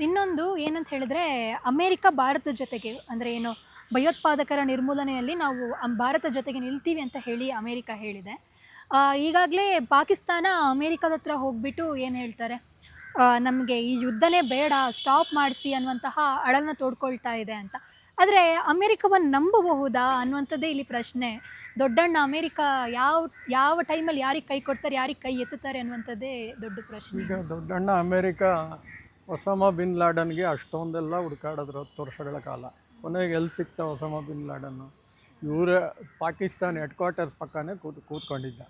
ಇನ್ನೊಂದು ಏನಂತ ಹೇಳಿದ್ರೆ ಅಮೇರಿಕ ಭಾರತದ ಜೊತೆಗೆ ಅಂದರೆ ಏನು ಭಯೋತ್ಪಾದಕರ ನಿರ್ಮೂಲನೆಯಲ್ಲಿ ನಾವು ಭಾರತ ಜೊತೆಗೆ ನಿಲ್ತೀವಿ ಅಂತ ಹೇಳಿ ಅಮೇರಿಕ ಹೇಳಿದೆ. ಈಗಾಗಲೇ ಪಾಕಿಸ್ತಾನ ಅಮೇರಿಕದ ಹತ್ರ ಹೋಗ್ಬಿಟ್ಟು ಏನು ಹೇಳ್ತಾರೆ, ನಮಗೆ ಈ ಯುದ್ಧನೇ ಬೇಡ, ಸ್ಟಾಪ್ ಮಾಡಿಸಿ ಅನ್ನುವಂತಹ ಅಳಲನ್ನ ತೋಡ್ಕೊಳ್ತಾ ಇದೆ ಅಂತ. ಆದರೆ ಅಮೇರಿಕವನ್ನು ನಂಬಬಹುದಾ ಅನ್ನುವಂಥದ್ದೇ ಇಲ್ಲಿ ಪ್ರಶ್ನೆ. ದೊಡ್ಡಣ್ಣ ಅಮೇರಿಕ ಯಾವ ಯಾವ ಟೈಮಲ್ಲಿ ಯಾರಿಗೆ ಕೈ ಕೊಡ್ತಾರೆ, ಯಾರಿಗೆ ಕೈ ಎತ್ತುತ್ತಾರೆ ಅನ್ನುವಂಥದ್ದೇ ದೊಡ್ಡ ಪ್ರಶ್ನೆ. ಈಗ ದೊಡ್ಡಣ್ಣ ಅಮೇರಿಕ ಒಸಾಮಾ ಬಿನ್ ಲಾಡನ್ಗೆ ಅಷ್ಟೊಂದೆಲ್ಲ ಹುಡುಕಾಡಿದ್ರು 10 ವರ್ಷಗಳ ಕಾಲ. ಕೊನೆಗೆ ಎಲ್ಲಿ ಸಿಕ್ತ ಒಸಾಮಾ ಬಿನ್ ಲಾಡನ್ನು? ಇವರೇ ಪಾಕಿಸ್ತಾನ ಹೆಡ್ ಕ್ವಾರ್ಟರ್ಸ್ ಪಕ್ಕನೇ ಕೂತ್ಕೊಂಡಿದ್ದ.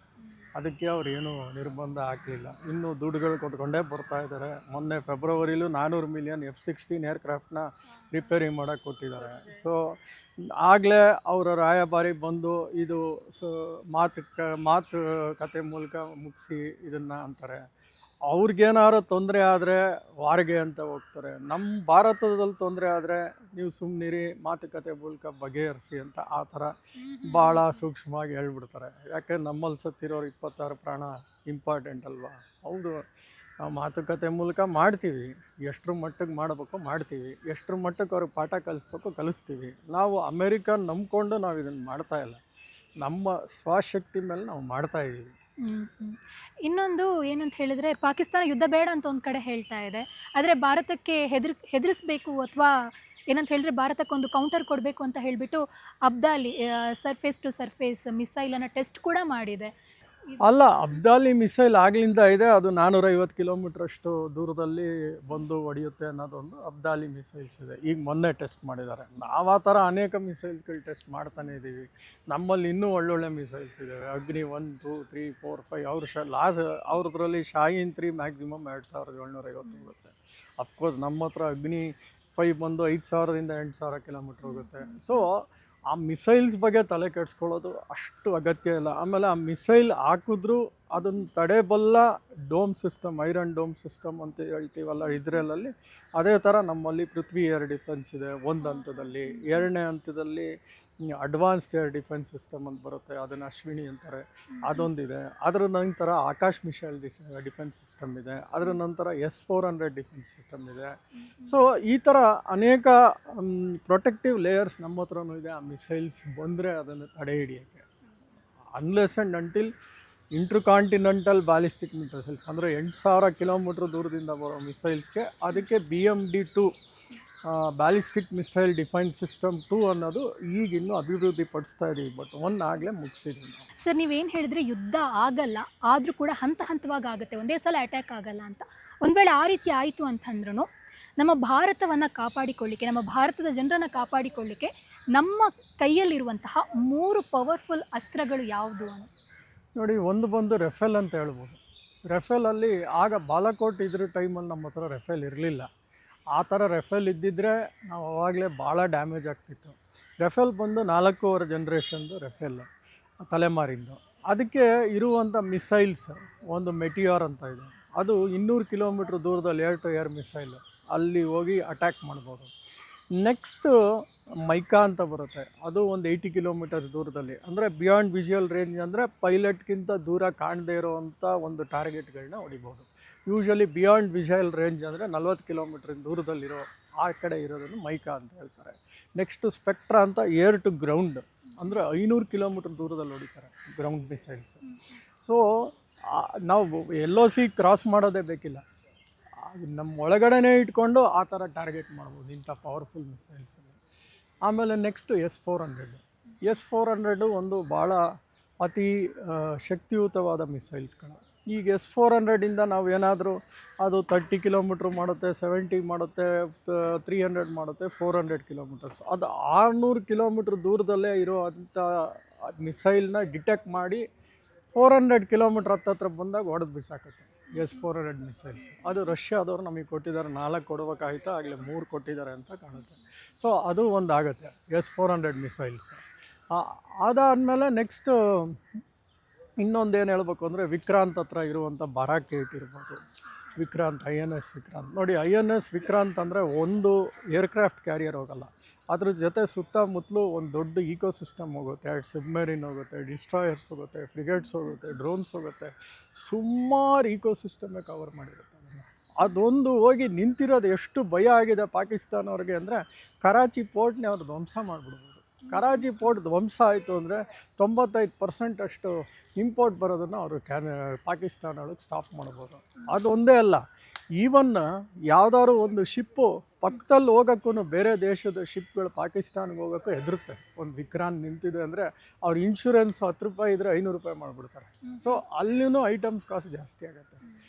ಅದಕ್ಕೆ ಅವ್ರು ಏನೂ ನಿರ್ಬಂಧ ಹಾಕಲಿಲ್ಲ. ಇನ್ನೂ ದುಡ್ಡುಗಳು ಕೊಟ್ಕೊಂಡೇ ಬರ್ತಾ ಇದ್ದಾರೆ. ಮೊನ್ನೆ ಫೆಬ್ರವರಿಲೂ 400 ಮಿಲಿಯನ್ F-16 ಏರ್ಕ್ರಾಫ್ಟ್ನ ರಿಪೇರಿ ಮಾಡೋಕ್ಕೆ ಕೊಟ್ಟಿದ್ದಾರೆ. ಸೊ ಆಗಲೇ ಅವರ ರಾಯಭಾರಿ ಬಂದು ಇದು ಮಾತುಕತೆ ಮೂಲಕ ಮುಗಿಸಿ ಇದನ್ನು ಅಂತಾರೆ. ಅವ್ರಿಗೇನಾದ್ರು ತೊಂದರೆ ಆದರೆ ವಾರ್ಗೆ ಅಂತ ಹೋಗ್ತಾರೆ. ನಮ್ಮ ಭಾರತದಲ್ಲಿ ತೊಂದರೆ ಆದರೆ ನೀವು ಸುಮ್ಮನಿರಿ, ಮಾತುಕತೆ ಮೂಲಕ ಬಗೆಹರಿಸಿ ಅಂತ ಆ ಥರ ಭಾಳ ಸೂಕ್ಷ್ಮವಾಗಿ ಹೇಳ್ಬಿಡ್ತಾರೆ. ಯಾಕೆ ನಮ್ಮಲ್ಲಿ ಸತ್ತಿರೋರು 26 ಪ್ರಾಣ ಇಂಪಾರ್ಟೆಂಟ್ ಅಲ್ವಾ? ಹೌದು, ನಾವು ಮಾತುಕತೆ ಮೂಲಕ ಮಾಡ್ತೀವಿ. ಎಷ್ಟರ ಮಟ್ಟಿಗೆ ಮಾಡಬೇಕು ಮಾಡ್ತೀವಿ, ಎಷ್ಟರ ಮಟ್ಟಕ್ಕೆ ಅವ್ರಿಗೆ ಪಾಠ ಕಲಿಸ್ಬೇಕು ಕಲಿಸ್ತೀವಿ. ನಾವು ಅಮೇರಿಕನ್ ನಂಬ್ಕೊಂಡು ನಾವು ಇದನ್ನು ಮಾಡ್ತಾಯಿಲ್ಲ, ನಮ್ಮ ಸ್ವಶಕ್ತಿ ಮೇಲೆ ನಾವು ಮಾಡ್ತಾಯಿದ್ದೀವಿ. ಇನ್ನೊಂದು ಏನಂತ ಹೇಳಿದ್ರೆ, ಪಾಕಿಸ್ತಾನ ಯುದ್ಧ ಬೇಡ ಅಂತ ಒಂದು ಕಡೆ ಹೇಳ್ತಾ ಇದೆ. ಆದರೆ ಭಾರತಕ್ಕೆ ಹೆದರಿಸಬೇಕು ಅಥವಾ ಏನಂತ ಹೇಳಿದ್ರೆ ಭಾರತಕ್ಕೊಂದು ಕೌಂಟರ್ ಕೊಡಬೇಕು ಅಂತ ಹೇಳಿಬಿಟ್ಟು ಅಬ್ದಾಲಿ ಸರ್ಫೇಸ್ ಟು ಸರ್ಫೇಸ್ ಮಿಸೈಲನ್ನು ಟೆಸ್ಟ್ ಕೂಡ ಮಾಡಿದೆ. ಅಲ್ಲ, ಅಬ್ದಾಲಿ ಮಿಸೈಲ್ ಆಗ್ಲಿಂದ ಇದೆ. ಅದು 450 ಕಿಲೋಮೀಟ್ರಷ್ಟು ದೂರದಲ್ಲಿ ಬಂದು ಹೊಡೆಯುತ್ತೆ ಅನ್ನೋದೊಂದು ಅಬ್ದಾಲಿ ಮಿಸೈಲ್ಸ್ ಇದೆ. ಈಗ ಮೊನ್ನೆ ಟೆಸ್ಟ್ ಮಾಡಿದ್ದಾರೆ. ನಾವು ಆ ಥರ ಅನೇಕ ಮಿಸೈಲ್ಸ್ಗಳು ಟೆಸ್ಟ್ ಮಾಡ್ತಾನೆ ಇದ್ದೀವಿ. ನಮ್ಮಲ್ಲಿ ಇನ್ನೂ ಒಳ್ಳೊಳ್ಳೆ ಮಿಸೈಲ್ಸ್ ಇದ್ದಾವೆ. ಅಗ್ನಿ 1, 2, 3, 4, 5 ಅವ್ರದ್ರಲ್ಲಿ ಶಾಹೀನ್ 3 ಮ್ಯಾಕ್ಸಿಮಮ್ 2750 ಹೋಗುತ್ತೆ. ಅಫ್ಕೋರ್ಸ್ ನಮ್ಮ ಹತ್ರ ಅಗ್ನಿ 5 ಬಂದು 5000ದಿಂದ 8000 ಕಿಲೋಮೀಟ್ರ್ ಹೋಗುತ್ತೆ. ಸೊ ಆ ಮಿಸೈಲ್ಸ್ ಬಗ್ಗೆ ತಲೆ ಕೆಡಿಸ್ಕೊಳ್ಳೋದು ಅಷ್ಟು ಅಗತ್ಯ ಇಲ್ಲ. ಆಮೇಲೆ ಆ ಮಿಸೈಲ್ ಹಾಕಿದ್ರೂ ಅದನ್ನು ತಡೆಬಲ್ಲ dome system, iron dome system ಅಂತ ಹೇಳ್ತೀವಲ್ಲ ಇಸ್ರೇಲಲ್ಲಿ, ಅದೇ ಥರ ನಮ್ಮಲ್ಲಿ ಪೃಥ್ವಿ ಏರ್ ಡಿಫೆನ್ಸ್ ಇದೆ ಒಂದು ಹಂತದಲ್ಲಿ. ಎರಡನೇ ಹಂತದಲ್ಲಿ ಅಡ್ವಾನ್ಸ್ಡ್ ಏರ್ ಡಿಫೆನ್ಸ್ ಸಿಸ್ಟಮ್ ಅಂತ ಬರುತ್ತೆ, ಅದನ್ನು ಅಶ್ವಿನಿ ಅಂತಾರೆ, ಅದೊಂದಿದೆ. ಅದರ ನಂತರ ಆಕಾಶ್ ಮಿಸೈಲ್ ಡಿಫೆನ್ಸ್ ಸಿಸ್ಟಮ್ ಇದೆ. ಅದರ ನಂತರ S-400 ಡಿಫೆನ್ಸ್ ಸಿಸ್ಟಮ್ ಇದೆ. ಸೊ ಈ ಥರ ಅನೇಕ ಪ್ರೊಟೆಕ್ಟಿವ್ ಲೇಯರ್ಸ್ ನಮ್ಮ ಹತ್ರನೂ ಇದೆ. ಆ ಮಿಸೈಲ್ಸ್ ಬಂದರೆ ಅದನ್ನು ತಡೆ ಹಿಡಿಯೋಕ್ಕೆ, unless and until intercontinental ballistic missiles ಅಂದರೆ 8000 ಕಿಲೋಮೀಟ್ರ್ ದೂರದಿಂದ ಬರೋ ಮಿಸೈಲ್ಸ್ಗೆ ಅದಕ್ಕೆ BMD-2 ballistic missile defence system 2 ಅನ್ನೋದು ಈಗಿನ್ನೂ ಅಭಿವೃದ್ಧಿ ಪಡಿಸ್ತಾ ಇದ್ದೀವಿ. ಬಟ್ ಆಗಲೇ ಮುಗಿಸಿದ್ದೀವಿ. ಸರ್, ನೀವೇನು ಹೇಳಿದ್ರೆ ಯುದ್ಧ ಆಗಲ್ಲ, ಆದರೂ ಕೂಡ ಹಂತ ಹಂತವಾಗಿ ಆಗುತ್ತೆ, ಒಂದೇ ಸಲ ಅಟ್ಯಾಕ್ ಆಗಲ್ಲ ಅಂತ. ಒಂದು ವೇಳೆ ಆ ರೀತಿ ಆಯಿತು ಅಂತಂದ್ರೂ ನಮ್ಮ ಭಾರತವನ್ನು ಕಾಪಾಡಿಕೊಳ್ಳಿಕ್ಕೆ, ನಮ್ಮ ಭಾರತದ ಜನರನ್ನು ಕಾಪಾಡಿಕೊಳ್ಳಿಕ್ಕೆ ನಮ್ಮ ಕೈಯಲ್ಲಿರುವಂತಹ 3 ಪವರ್ಫುಲ್ ಅಸ್ತ್ರಗಳು ಯಾವುದು ಅಂತ ನೋಡಿ. ಒಂದು ಬಂದು ರೆಫೇಲ್ ಅಂತ ಹೇಳ್ಬೋದು. ರೆಫೇಲಲ್ಲಿ ಆಗ ಬಾಲಾಕೋಟ್ ಇದ್ರ ಟೈಮಲ್ಲಿ ನಮ್ಮ ಹತ್ರ ರೆಫೇಲ್ ಇರಲಿಲ್ಲ. ಆ ಥರ ರೆಫೇಲ್ ಇದ್ದಿದ್ದರೆ ನಾವು ಅವಾಗಲೇ ಭಾಳ ಡ್ಯಾಮೇಜ್ ಆಗ್ತಿತ್ತು. ರೆಫೇಲ್ ಬಂದು 4ನೇ ಜನ್ರೇಷನ್ದು ರೆಫೇಲ್ ತಲೆಮಾರಿಂದು. ಅದಕ್ಕೆ ಇರುವಂಥ ಮಿಸೈಲ್ಸ್ ಒಂದು ಮೆಟಿಯಾರ್ ಅಂತ ಇದೆ. ಅದು 200 ಕಿಲೋಮೀಟ್ರ್ ದೂರದಲ್ಲಿ ಏರ್ ಟು ಏರ್ ಮಿಸೈಲ್, ಅಲ್ಲಿ ಹೋಗಿ ಅಟ್ಯಾಕ್ ಮಾಡ್ಬೋದು. ನೆಕ್ಸ್ಟು ಮೈಕಾ ಅಂತ ಬರುತ್ತೆ. ಅದು ಒಂದು 80 ಕಿಲೋಮೀಟರ್ ದೂರದಲ್ಲಿ, ಅಂದರೆ ಬಿಯಾಂಡ್ ವಿಜುವಲ್ ರೇಂಜ್, ಅಂದರೆ ಪೈಲಟ್ಗಿಂತ ದೂರ ಕಾಣದೇ ಇರೋವಂಥ ಒಂದು ಟಾರ್ಗೆಟ್ಗಳನ್ನ ಹೊಡಿಬೋದು. ಯೂಶ್ವಲಿ ಬಿಯಾಂಡ್ ವಿಜುವಲ್ ರೇಂಜ್ ಅಂದರೆ 40 ಕಿಲೋಮೀಟ್ರ್ ದೂರದಲ್ಲಿರೋ ಆ ಕಡೆ ಇರೋದನ್ನು ಮೈಕಾ ಅಂತ ಹೇಳ್ತಾರೆ. ನೆಕ್ಸ್ಟು ಸ್ಪೆಕ್ಟ್ರಾ ಅಂತ ಏರ್ ಟು ಗ್ರೌಂಡ್, ಅಂದರೆ 500 ಕಿಲೋಮೀಟ್ರ್ ದೂರದಲ್ಲಿ ಹೊಡಿತಾರೆ ಗ್ರೌಂಡ್ ಮಿಸೈಲ್ಸ್. ಸೊ ನಾವು LOC ಕ್ರಾಸ್ ಮಾಡೋದೇ ಬೇಕಿಲ್ಲ, ನಮ್ಮ ಒಳಗಡೆನೇ ಇಟ್ಕೊಂಡು ಆ ಥರ ಟಾರ್ಗೆಟ್ ಮಾಡ್ಬೋದು ಇಂಥ ಪವರ್ಫುಲ್ ಮಿಸೈಲ್ಸಲ್ಲಿ. ಆಮೇಲೆ ನೆಕ್ಸ್ಟು S-400 ಒಂದು ಭಾಳ ಅತಿ ಶಕ್ತಿಯುತವಾದ ಮಿಸೈಲ್ಸ್ಗಳು. ಈಗ S-400ಇಂದ ನಾವು ಏನಾದರೂ ಅದು 30 ಕಿಲೋಮೀಟ್ರ್ ಮಾಡುತ್ತೆ, 70 ಮಾಡುತ್ತೆ, 300 ಮಾಡುತ್ತೆ, 400 ಕಿಲೋಮೀಟರ್ಸ್. ಅದು 600 ಕಿಲೋಮೀಟ್ರ್ ದೂರದಲ್ಲೇ ಇರೋ ಅಂಥ ಮಿಸೈಲ್ನ ಡಿಟೆಕ್ಟ್ ಮಾಡಿ 400 ಕಿಲೋಮೀಟ್ರ್ ಹತ್ತತ್ರ ಬಂದಾಗ ಹೊಡೆದು ಬಿಸಾಕುತ್ತೆ S-400 ಮಿಸೈಲ್ಸ್. ಅದು ರಷ್ಯಾದವ್ರು ನಮಗೆ ಕೊಟ್ಟಿದ್ದಾರೆ. 4 ಕೊಡಬೇಕಾಯ್ತು, ಆಗಲೇ 3 ಕೊಟ್ಟಿದ್ದಾರೆ ಅಂತ ಕಾಣುತ್ತೆ. ಸೊ ಅದು ಒಂದು ಆಗುತ್ತೆ S-400 ಮಿಸೈಲ್ಸ್. ಅದಾದಮೇಲೆ ನೆಕ್ಸ್ಟು ಇನ್ನೊಂದೇನು ಹೇಳ್ಬೇಕು ಅಂದರೆ ವಿಕ್ರಾಂತ್ ಹತ್ರ ಇರುವಂಥ ಬರಾಕ್ 8 ಇರ್ಬೋದು. ವಿಕ್ರಾಂತ್, INS ವಿಕ್ರಾಂತ್ ನೋಡಿ. INS ವಿಕ್ರಾಂತ್ ಅಂದರೆ ಒಂದು ಏರ್ಕ್ರಾಫ್ಟ್ ಕ್ಯಾರಿಯರ್ ಹೋಗಲ್ಲ, ಅದ್ರ ಜೊತೆ ಸುತ್ತಮುತ್ತಲೂ ಒಂದು ದೊಡ್ಡ ಈಕೋ ಸಿಸ್ಟಮ್ ಹೋಗುತ್ತೆ. ಸಬ್ಮೆರಿನ್ ಹೋಗುತ್ತೆ, ಡಿಸ್ಟ್ರಾಯರ್ಸ್ ಹೋಗುತ್ತೆ, ಫ್ರಿಗೇಟ್ಸ್ ಹೋಗುತ್ತೆ, ಡ್ರೋನ್ಸ್ ಹೋಗುತ್ತೆ. ಸುಮಾರು ಈಕೋ ಸಿಸ್ಟಮೇ ಕವರ್ ಮಾಡಿರುತ್ತೆ. ಅದೊಂದು ಹೋಗಿ ನಿಂತಿರೋದು ಎಷ್ಟು ಭಯ ಆಗಿದೆ ಪಾಕಿಸ್ತಾನವ್ರಿಗೆ ಅಂದರೆ ಕರಾಚಿ ಪೋರ್ಟ್ನೇ ಅವ್ರು ಧ್ವಂಸ ಮಾಡಿಬಿಡ್ಬೋದು. ಕರಾಚಿ ಪೋರ್ಟ್ ಧ್ವಂಸ ಆಯಿತು ಅಂದರೆ 95% ಅಷ್ಟು ಇಂಪೋರ್ಟ್ ಬರೋದನ್ನು ಅವರು ಪಾಕಿಸ್ತಾನ ಒಳಗೆ ಸ್ಟಾಪ್ ಮಾಡ್ಬೋದು. ಅದೊಂದೇ ಅಲ್ಲ, ಈವನ್ ಯಾವುದಾದ್ರು ಒಂದು ಶಿಪ್ಪು ಪಕ್ಕದಲ್ಲಿ ಹೋಗೋಕ್ಕೂ ಬೇರೆ ದೇಶದ ಶಿಪ್ಗಳು ಪಾಕಿಸ್ತಾನಿಗೆ ಹೋಗೋಕ್ಕೂ ಹೆದರುತ್ತೆ. ಒಂದು ವಿಕ್ರಾಂತ್ ನಿಂತಿದೆ ಅಂದರೆ ಅವ್ರ ಇನ್ಶೂರೆನ್ಸ್ ₹10 ಇದ್ದರೆ ₹500 ಮಾಡಿಬಿಡ್ತಾರೆ. ಸೊ ಅಲ್ಲಿನೂ ಐಟಮ್ಸ್ ಕಾಸ್ಟ್ ಜಾಸ್ತಿ ಆಗುತ್ತೆ.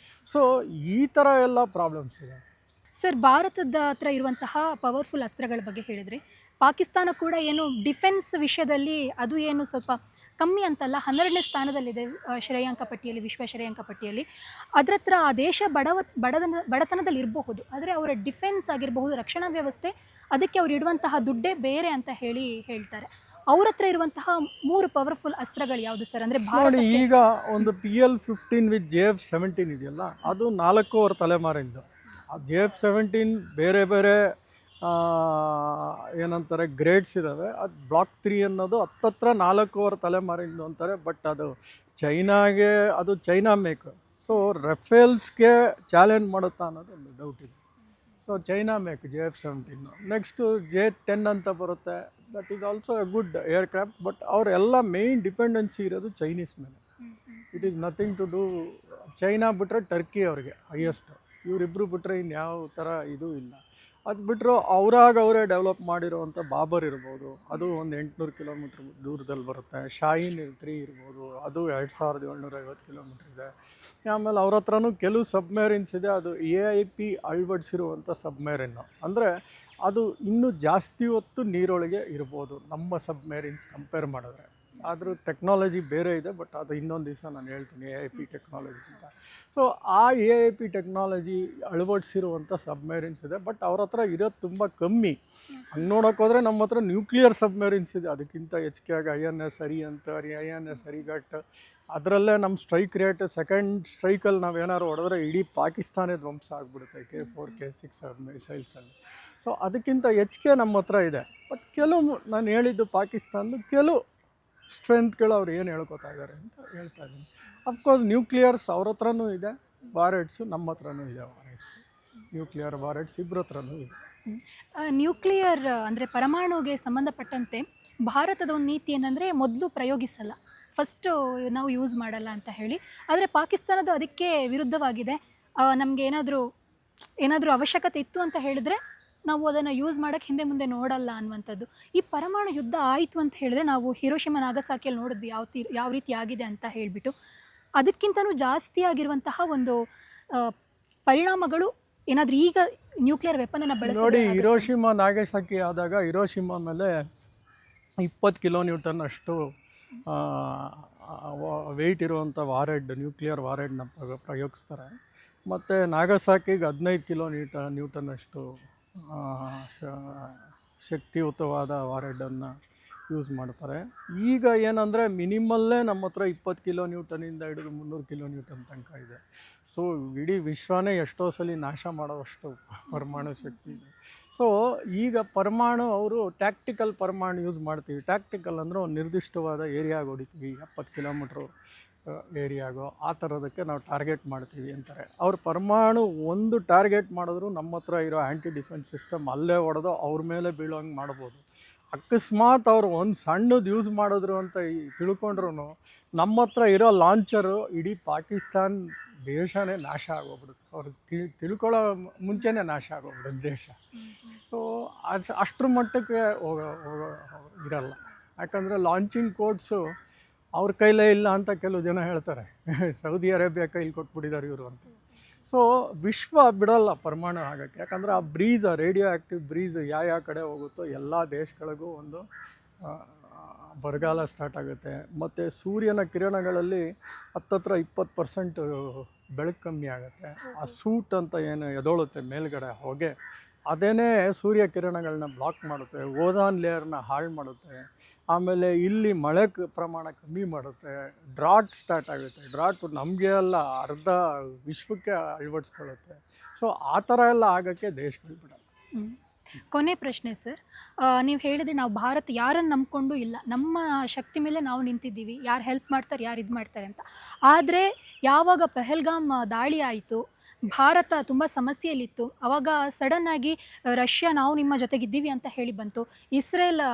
ಸೊ ಈ ಥರ ಎಲ್ಲ ಪ್ರಾಬ್ಲಮ್ಸ್ ಇದೆ. ಸರ್, ಭಾರತದ ಹತ್ರ ಇರುವಂತಹ ಪವರ್ಫುಲ್ ಅಸ್ತ್ರಗಳ ಬಗ್ಗೆ ಹೇಳಿದ್ರಿ. ಪಾಕಿಸ್ತಾನ ಕೂಡ ಏನು ಡಿಫೆನ್ಸ್ ವಿಷಯದಲ್ಲಿ ಅದು ಏನು ಸ್ವಲ್ಪ ಕಮ್ಮಿ ಅಂತಲ್ಲ, 12ನೇ ಸ್ಥಾನದಲ್ಲಿದೆ ಶ್ರೇಯಾಂಕ ಪಟ್ಟಿಯಲ್ಲಿ, ವಿಶ್ವ ಶ್ರೇಯಾಂಕ ಪಟ್ಟಿಯಲ್ಲಿ. ಅದರ ಹತ್ರ ಆ ದೇಶ ಬಡತನದಲ್ಲಿ ಇರಬಹುದು, ಆದರೆ ಅವರ ಡಿಫೆನ್ಸ್ ಆಗಿರಬಹುದು, ರಕ್ಷಣಾ ವ್ಯವಸ್ಥೆ, ಅದಕ್ಕೆ ಅವ್ರು ಇಡುವಂತಹ ದುಡ್ಡೇ ಬೇರೆ ಅಂತ ಹೇಳ್ತಾರೆ. ಅವ್ರ ಹತ್ರ ಇರುವಂತಹ 3 ಪವರ್ಫುಲ್ ಅಸ್ತ್ರಗಳು ಯಾವುದು ಸರ್? ಅಂದರೆ ನೋಡಿ, ಈಗ ಒಂದು PL-15 ವಿತ್ JF-17 ಇದೆಯಲ್ಲ, ಅದು 4 ತಲೆಮಾರಿಂದ. ಆ JF-17 ಬೇರೆ ಬೇರೆ ಏನಂತಾರೆ ಗ್ರೇಡ್ಸ್ ಇದ್ದಾವೆ. ಅದು ಬ್ಲಾಕ್ 3 ಅನ್ನೋದು ಹತ್ತತ್ರ 4 ತಲೆಮಾರಿಂದ ಅಂತಾರೆ. ಬಟ್ ಅದು ಚೈನಾಗೆ, ಅದು ಚೈನಾ ಮೇಕ್. ಸೊ ರಫೇಲ್ಸ್ಗೆ ಚಾಲೆಂಜ್ ಮಾಡುತ್ತಾ ಅನ್ನೋದು ಒಂದು ಡೌಟ್ ಇದೆ. So China make JF-17. Next J-10 ಅಂತ ಬರುತ್ತೆ. That is also a good aircraft. But ಅವರೆಲ್ಲ ಮೇಯ್ನ್ ಡಿಪೆಂಡೆನ್ಸಿ ಇರೋದು ಚೈನೀಸ್ ಮೇಲೆ. It is nothing to do. China ಬಿಟ್ಟರೆ ಟರ್ಕಿ ಅವ್ರಿಗೆ ಹೈಯೆಸ್ಟ್. ಇವರಿಬ್ಬರು ಬಿಟ್ಟರೆ ಇನ್ಯಾವ ಥರ ಇದು ಇಲ್ಲ. ಅದು ಬಿಟ್ಟರು ಅವರೇ ಡೆವಲಪ್ ಮಾಡಿರೋವಂಥ ಬಾಬರ್ ಇರ್ಬೋದು, ಅದು ಒಂದು 800 ಕಿಲೋಮೀಟ್ರ್ ದೂರದಲ್ಲಿ ಬರುತ್ತೆ. ಶಾಹೀನ್ 3 ಇರ್ಬೋದು, ಅದು 2750 ಕಿಲೋಮೀಟ್ರ್ ಇದೆ. ಆಮೇಲೆ ಅವ್ರ ಹತ್ರನೂ ಕೆಲವು ಸಬ್ಮೆರಿನ್ಸ್ ಇದೆ. ಅದು AIP ಅಳವಡಿಸಿರುವಂಥ ಸಬ್ಮೆರಿನ್ನು. ಅಂದರೆ ಅದು ಇನ್ನೂ ಜಾಸ್ತಿ ಹೊತ್ತು ನೀರೊಳಗೆ ಇರ್ಬೋದು ನಮ್ಮ ಸಬ್ಮೆರಿನ್ಸ್ ಕಂಪೇರ್ ಮಾಡಿದ್ರೆ. ಆದರೂ ಟೆಕ್ನಾಲಜಿ ಬೇರೆ ಇದೆ. ಬಟ್ ಅದು ಇನ್ನೊಂದು ದಿವಸ ನಾನು ಹೇಳ್ತೀನಿ AIP ಟೆಕ್ನಾಲಜಿ ಅಂತ. ಸೊ ಆ AIP ಟೆಕ್ನಾಲಜಿ ಅಳವಡಿಸಿರುವಂಥ ಸಬ್ಮೆರಿನ್ಸ್ ಇದೆ. ಬಟ್ ಅವ್ರ ಹತ್ರ ಇರೋದು ತುಂಬ ಕಮ್ಮಿ. ಹಂಗೆ ನೋಡೋಕೆ ಹೋದರೆ ನಮ್ಮ ಹತ್ರ ನ್ಯೂಕ್ಲಿಯರ್ ಸಬ್ಮೆರಿನ್ಸ್ ಇದೆ. ಅದಕ್ಕಿಂತ ಹೆಚ್ಚಿಗೆ INS ಹರಿ ಅಂತ, INS ಹರಿಘಾಟ್, ಅದರಲ್ಲೇ ನಮ್ಮ ಸ್ಟ್ರೈಕ್ ರೇಟ್, ಸೆಕೆಂಡ್ ಸ್ಟ್ರೈಕಲ್ಲಿ ನಾವು ಏನಾದ್ರು ಹೊಡೆದ್ರೆ ಇಡೀ ಪಾಕಿಸ್ತಾನೇ ಧ್ವಂಸ ಆಗಿಬಿಡುತ್ತೆ K4 K6 ಮಿಸೈಲ್ಸಲ್ಲಿ. ಸೊ ಅದಕ್ಕಿಂತ ಹೆಚ್ಚಿಗೆ ನಮ್ಮ ಹತ್ರ ಇದೆ. ಬಟ್ ಕೆಲವು ನಾನು ಹೇಳಿದ್ದು ಪಾಕಿಸ್ತಾನದ ಕೆಲವು ಸ್ಟ್ರೆಂತ್ಗಳು ಅವ್ರು ಏನು ಹೇಳ್ಕೊತಾ ಇದ್ದಾರೆ ಅಂತ ಹೇಳ್ತಾ ಇದ್ದೀನಿ. ಅಫ್ಕೋರ್ಸ್ ನ್ಯೂಕ್ಲಿಯರ್ಸ್ ಅವ್ರ ಹತ್ರನೂ ಇದೆ, ವಾರೆಟ್ಸು ನಮ್ಮ ಹತ್ರನೂ ಇದೆ. ನ್ಯೂಕ್ಲಿಯರ್ ವಾರೆಟ್ಸ್ ಇಬ್ಬರ ಹತ್ರನೂ ಇದೆ. ನ್ಯೂಕ್ಲಿಯರ್ ಅಂದರೆ ಪರಮಾಣುಗೆ ಸಂಬಂಧಪಟ್ಟಂತೆ ಭಾರತದ ಒಂದು ನೀತಿ ಏನಂದರೆ ಮೊದಲು ಪ್ರಯೋಗಿಸಲ್ಲ, ಫಸ್ಟು ನಾವು ಯೂಸ್ ಮಾಡಲ್ಲ ಅಂತ ಹೇಳಿ. ಆದರೆ ಪಾಕಿಸ್ತಾನದ ಅದಕ್ಕೆ ವಿರುದ್ಧವಾಗಿದೆ. ನಮಗೆ ಏನಾದರೂ ಅವಶ್ಯಕತೆ ಇತ್ತು ಅಂತ ಹೇಳಿದ್ರೆ ನಾವು ಅದನ್ನು ಯೂಸ್ ಮಾಡೋಕ್ಕೆ ಹಿಂದೆ ಮುಂದೆ ನೋಡಲ್ಲ ಅನ್ನುವಂಥದ್ದು. ಈ ಪರಮಾಣು ಯುದ್ಧ ಆಯಿತು ಅಂತ ಹೇಳಿದ್ರೆ ನಾವು ಹಿರೋಶಿಮಾ ನಾಗಸಾಕಿಯಲ್ಲಿ ನೋಡಿದ್ವಿ ಯಾವ ರೀತಿ ಆಗಿದೆ ಅಂತ ಹೇಳಿಬಿಟ್ಟು. ಅದಕ್ಕಿಂತಲೂ ಜಾಸ್ತಿ ಆಗಿರುವಂತಹ ಒಂದು ಪರಿಣಾಮಗಳು ಏನಾದರೂ ಈಗ ನ್ಯೂಕ್ಲಿಯರ್ ವೆಪನನ್ನು ಬಳಸಿ ನೋಡಿ, ಹಿರೋಶಿಮಾ ನಾಗಸಾಕಿ ಆದಾಗ ಹಿರೋಶಿಮಾ ಮೇಲೆ 20 ಕಿಲೋನ್ಯೂಟನ್ ಅಷ್ಟು ವೆಯ್ಟ್ ಇರುವಂಥ ನ್ಯೂಕ್ಲಿಯರ್ ವಾರೆಡ್ನ ಪ್ರಯೋಗಿಸ್ತಾರೆ. ಮತ್ತು ನಾಗಸಾಕಿಗೆ 15 ನ್ಯೂಟನ್ ಅಷ್ಟು ಶಕ್ತಿಯುತವಾದ ವಾರೆಡನ್ನು ಯೂಸ್ ಮಾಡ್ತಾರೆ. ಈಗ ಏನಂದರೆ ಮಿನಿಮಲ್ಲೇ ನಮ್ಮ ಹತ್ರ 20 ಕಿಲೋನ್ಯೂಟನಿಂದ ಹಿಡಿದು 300 ಕಿಲೋನ್ಯೂಟನ್ ತನಕ ಇದೆ. ಸೊ ಇಡೀ ವಿಶ್ವನೇ ಎಷ್ಟೋ ಸಲ ನಾಶ ಮಾಡೋವಷ್ಟು ಪರಮಾಣು ಶಕ್ತಿ ಇದೆ. ಸೊ ಈಗ ಪರಮಾಣು ಅವರು ಟ್ಯಾಕ್ಟಿಕಲ್ ಪರಮಾಣು ಯೂಸ್ ಮಾಡ್ತೀವಿ. ಟ್ಯಾಕ್ಟಿಕಲ್ ಅಂದರೆ ಒಂದು ನಿರ್ದಿಷ್ಟವಾದ ಏರಿಯಾಗೆ ಹೊಡಿತೀವಿ, 70 ಕಿಲೋಮೀಟ್ರು ಏರಿಯಾಗೋ ಆ ಥರದಕ್ಕೆ ನಾವು ಟಾರ್ಗೆಟ್ ಮಾಡ್ತೀವಿ ಅಂತಾರೆ. ಅವ್ರು ಪರಮಾಣು ಒಂದು ಟಾರ್ಗೆಟ್ ಮಾಡಿದ್ರು ನಮ್ಮ ಹತ್ರ ಇರೋ ಆ್ಯಂಟಿ ಡಿಫೆನ್ಸ್ ಸಿಸ್ಟಮ್ ಅಲ್ಲೇ ಹೊಡೆದು ಅವ್ರ ಮೇಲೆ ಬೀಳೋಂಗೆ ಮಾಡ್ಬೋದು. ಅಕಸ್ಮಾತ್ ಅವರು ಒಂದು ಸಣ್ಣದು ಯೂಸ್ ಮಾಡಿದ್ರು ಅಂತ ತಿಳ್ಕೊಂಡ್ರು ನಮ್ಮ ಹತ್ರ ಇರೋ ಲಾಂಚರು ಇಡೀ ಪಾಕಿಸ್ತಾನ ದೇಶನೇ ನಾಶ ಆಗೋಗ್ಬಿಡುತ್ತೆ. ಅವ್ರಿಗೆ ತಿಳ್ಕೊಳ್ಳೋ ಮುಂಚೆನೇ ನಾಶ ಆಗೋಗ್ಬಿಡುತ್ತೆ ದೇಶ. ಸೊ ಅಷ್ಟರ ಮಟ್ಟಕ್ಕೆ ಇರಲ್ಲ. ಯಾಕಂದರೆ ಲಾಂಚಿಂಗ್ ಕೋಡ್ಸು ಅವ್ರ ಕೈಲೇ ಇಲ್ಲ ಅಂತ ಕೆಲವು ಜನ ಹೇಳ್ತಾರೆ. ಸೌದಿ ಅರೇಬಿಯಾ ಕೈಲಿ ಕೊಟ್ಬಿಟ್ಟಿದ್ದಾರೆ ಇವರು ಅಂತ. ಸೊ ವಿಶ್ವ ಬಿಡಲ್ಲ ಪರಮಾಣು ಆಗೋಕ್ಕೆ. ಯಾಕಂದರೆ ಆ ಬ್ರೀಸ್, ಆ ರೇಡಿಯೋ ಆ್ಯಕ್ಟಿವ್ ಬ್ರೀಸ್ ಯಾವ ಕಡೆ ಹೋಗುತ್ತೋ ಎಲ್ಲ ದೇಶಗಳಿಗೂ ಒಂದು ಬರಗಾಲ ಸ್ಟಾರ್ಟ್ ಆಗುತ್ತೆ. ಮತ್ತು ಸೂರ್ಯನ ಕಿರಣಗಳಲ್ಲಿ ಹತ್ತತ್ರ 20% ಬೆಳಕು ಕಮ್ಮಿ ಆಗುತ್ತೆ. ಆ ಸೂಟ್ ಅಂತ ಏನು ಎದೊಳುತ್ತೆ ಮೇಲ್ಗಡೆ ಹೊಗೆ, ಅದೇನೇ ಸೂರ್ಯ ಕಿರಣಗಳನ್ನ ಬ್ಲಾಕ್ ಮಾಡುತ್ತೆ, ಓಝೋನ್ ಲೇಯರ್ನ ಹಾಳು ಮಾಡುತ್ತೆ. ಆಮೇಲೆ ಇಲ್ಲಿ ಮಳೆ ಪ್ರಮಾಣ ಕಮ್ಮಿ ಮಾಡುತ್ತೆ. ಡ್ರಾಟ್ ಸ್ಟಾರ್ಟ್ ಆಗುತ್ತೆ. ಡ್ರಾಟ್ ನಮಗೆ ಅಲ್ಲ, ಅರ್ಧ ವಿಶ್ವಕ್ಕೆ ಅಳವಡಿಸ್ಕೊಳ್ಳುತ್ತೆ. ಸೊ ಆ ಥರ ಎಲ್ಲ ಆಗೋಕ್ಕೆ ದೇಶಗಳು ಬಿಡಲ್ಲ. ಕೊನೆ ಪ್ರಶ್ನೆ ಸರ್, ನೀವು ಹೇಳಿದರೆ ನಾವು ಭಾರತ ಯಾರನ್ನು ನಂಬ್ಕೊಂಡು ಇಲ್ಲ, ನಮ್ಮ ಶಕ್ತಿ ಮೇಲೆ ನಾವು ನಿಂತಿದ್ದೀವಿ, ಯಾರು ಹೆಲ್ಪ್ ಮಾಡ್ತಾರೆ, ಯಾರು ಇದು ಮಾಡ್ತಾರೆ ಅಂತ. ಆದರೆ ಯಾವಾಗ ಪಹಲ್ಗಾಮ್ ದಾಳಿ ಆಯಿತು, ಭಾರತ ತುಂಬ ಸಮಸ್ಯೆಯಲ್ಲಿತ್ತು. ಅವಾಗ ಸಡನ್ನಾಗಿ ರಷ್ಯಾ ನಾವು ನಿಮ್ಮ ಜೊತೆಗಿದ್ದೀವಿ ಅಂತ ಹೇಳಿ ಬಂತು. ಇಸ್ರೇಲ್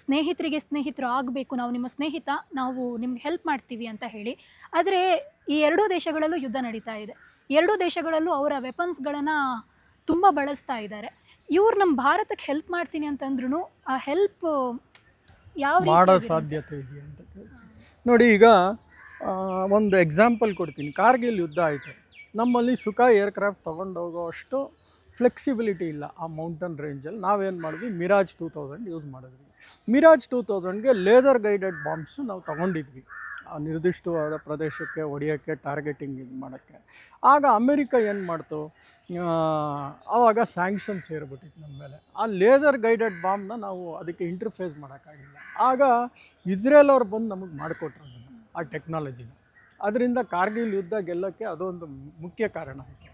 ಸ್ನೇಹಿತರಿಗೆ ಸ್ನೇಹಿತರು ಆಗಬೇಕು, ನಾವು ನಿಮ್ಮ ಸ್ನೇಹಿತ, ನಾವು ನಿಮ್ಗೆ ಹೆಲ್ಪ್ ಮಾಡ್ತೀವಿ ಅಂತ ಹೇಳಿ. ಆದರೆ ಈ ಎರಡೂ ದೇಶಗಳಲ್ಲೂ ಯುದ್ಧ ನಡೀತಾ ಇದೆ. ಎರಡೂ ದೇಶಗಳಲ್ಲೂ ಅವರ ವೆಪನ್ಸ್ಗಳನ್ನು ತುಂಬ ಬಳಸ್ತಾ ಇದ್ದಾರೆ. ಇವ್ರು ನಮ್ಮ ಭಾರತಕ್ಕೆ ಹೆಲ್ಪ್ ಮಾಡ್ತೀನಿ ಅಂತಂದ್ರೂ ಆ ಹೆಲ್ಪ್ ಯಾವ ಮಾಡೋ ರೀತಿ ಸಾಧ್ಯತೆ ಇದೆಯಾ ಅಂತ ಕೇಳ್ತೀನಿ. ನೋಡಿ, ಈಗ ಒಂದು ಎಕ್ಸಾಂಪಲ್ ಕೊಡ್ತೀನಿ. ಕಾರ್ಗಿಲ್ ಯುದ್ಧ ಆಯಿತು, ನಮ್ಮಲ್ಲಿ ಸುಖ ಏರ್ಕ್ರಾಫ್ಟ್ ತೊಗೊಂಡೋಗೋ ಅಷ್ಟು ಫ್ಲೆಕ್ಸಿಬಿಲಿಟಿ ಇಲ್ಲ ಆ ಮೌಂಟನ್ ರೇಂಜಲ್ಲಿ. ನಾವೇನು ಮಾಡಿದ್ವಿ, ಮಿರಾಜ್ 2000 ಯೂಸ್ ಮಾಡಿದ್ವಿ. ಮಿರಾಜ್ 2000ಗೆ ಲೇಸರ್ ಗೈಡೆಡ್ ಬಾಂಬ್ಸು ನಾವು ತೊಗೊಂಡಿದ್ವಿ, ಆ ನಿರ್ದಿಷ್ಟವಾದ ಪ್ರದೇಶಕ್ಕೆ ಹೊಡೆಯೋಕ್ಕೆ, ಟಾರ್ಗೆಟಿಂಗ್ ಇದು ಮಾಡೋಕ್ಕೆ. ಆಗ ಅಮೆರಿಕ ಏನು ಮಾಡ್ತು, ಆವಾಗ ಸ್ಯಾಂಕ್ಷನ್ಸ್ ಏರ್ಬಿಟ್ಟಿತ್ತು ನಮ್ಮ ಮೇಲೆ. ಆ ಲೇಸರ್ ಗೈಡೆಡ್ ಬಾಂಬ್ನ ನಾವು ಅದಕ್ಕೆ ಇಂಟರ್ಫೇಸ್ ಮಾಡೋಕ್ಕಾಗಿಲ್ಲ. ಆಗ ಇಸ್ರೇಲ್ ಅವ್ರು ಬಂದು ನಮಗೆ ಮಾಡಿಕೊಟ್ರು ಆ ಟೆಕ್ನಾಲಜಿನ. ಅದರಿಂದ ಕಾರ್ಗಿಲ್ ಯುದ್ಧ ಗೆಲ್ಲೋಕ್ಕೆ ಅದೊಂದು ಮುಖ್ಯ ಕಾರಣ ಆಯಿತು.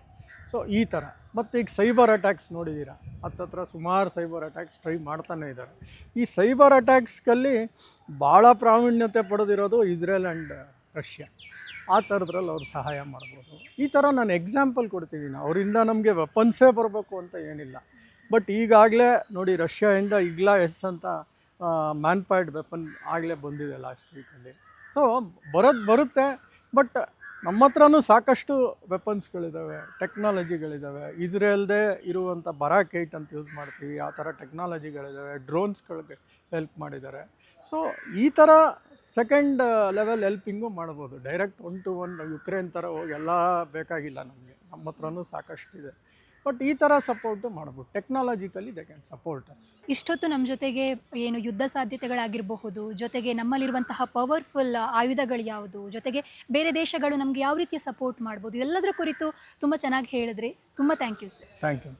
ಸೊ ಈ ಥರ. ಮತ್ತು ಈಗ ಸೈಬರ್ ಅಟ್ಯಾಕ್ಸ್ ನೋಡಿದ್ದೀರಾ, ಹತ್ತತ್ರ ಸುಮಾರು ಸೈಬರ್ ಅಟ್ಯಾಕ್ಸ್ ಟ್ರೈ ಮಾಡ್ತಾನೆ ಇದ್ದಾರೆ. ಈ ಸೈಬರ್ ಅಟ್ಯಾಕ್ಸ್ಗಲ್ಲಿ ಭಾಳ ಪ್ರಾವೀಣ್ಯತೆ ಪಡೆದಿರೋದು ಇಸ್ರೇಲ್ ಆ್ಯಂಡ್ ರಷ್ಯಾ. ಆ ಥರದ್ರಲ್ಲಿ ಅವ್ರು ಸಹಾಯ ಮಾಡ್ಬೋದು. ಈ ಥರ ನಾನು ಎಕ್ಸಾಂಪಲ್ ಕೊಡ್ತಿದ್ದೀನಿ. ಅವರಿಂದ ನಮಗೆ ವೆಪನ್ಸೇ ಬರಬೇಕು ಅಂತ ಏನಿಲ್ಲ. ಬಟ್ ಈಗಾಗಲೇ ನೋಡಿ, ರಷ್ಯಾಯಿಂದ ಇಗ್ಲಾ ಎಸ್ ಅಂತ ಮ್ಯಾನ್ಪೈಡ್ ವೆಪನ್ ಆಗಲೇ ಬಂದಿದೆ ಲಾಸ್ಟ್ ವೀಕಲ್ಲಿ. ಸೊ ಬರುತ್ತೆ. ಬಟ್ ನಮ್ಮ ಹತ್ರನೂ ಸಾಕಷ್ಟು ವೆಪನ್ಸ್ಗಳಿದ್ದಾವೆ, ಟೆಕ್ನಾಲಜಿಗಳಿದ್ದಾವೆ. ಇಸ್ರೇಲ್ದೇ ಇರುವಂಥ ಬರಾಕೈಟ್ ಅಂತ ಯೂಸ್ ಮಾಡ್ತೀವಿ, ಆ ಥರ ಟೆಕ್ನಾಲಜಿಗಳಿದ್ದಾವೆ. ಡ್ರೋನ್ಸ್ಗಳಿಗೆ ಹೆಲ್ಪ್ ಮಾಡಿದ್ದಾರೆ. ಸೊ ಈ ಥರ ಸೆಕೆಂಡ್ ಲೆವೆಲ್ ಹೆಲ್ಪಿಂಗು ಮಾಡ್ಬೋದು. ಡೈರೆಕ್ಟ್ 1-to-1 ಯುಕ್ರೇನ್ ಥರ ಹೋಗಿ ಎಲ್ಲ ಬೇಕಾಗಿಲ್ಲ ನಮಗೆ, ನಮ್ಮ ಹತ್ರನೂ ಸಾಕಷ್ಟಿದೆ. ಬಟ್ ಈ ಥರ ಸಪೋರ್ಟು ಮಾಡ್ಬೋದು. Technologically they can support us. ಇಷ್ಟೊತ್ತು ನಮ್ಮ ಜೊತೆಗೆ ಏನು ಯುದ್ಧ ಸಾಧ್ಯತೆಗಳಾಗಿರಬಹುದು, ಜೊತೆಗೆ ನಮ್ಮಲ್ಲಿರುವಂತಹ ಪವರ್ಫುಲ್ ಆಯುಧಗಳು ಯಾವುದು, ಜೊತೆಗೆ ಬೇರೆ ದೇಶಗಳು ನಮಗೆ ಯಾವ ರೀತಿ ಸಪೋರ್ಟ್ ಮಾಡ್ಬೋದು, ಇದೆಲ್ಲದರ ಕುರಿತು ತುಂಬ ಚೆನ್ನಾಗಿ ಹೇಳಿದ್ರಿ. ತುಂಬ thank you sir. Thank you.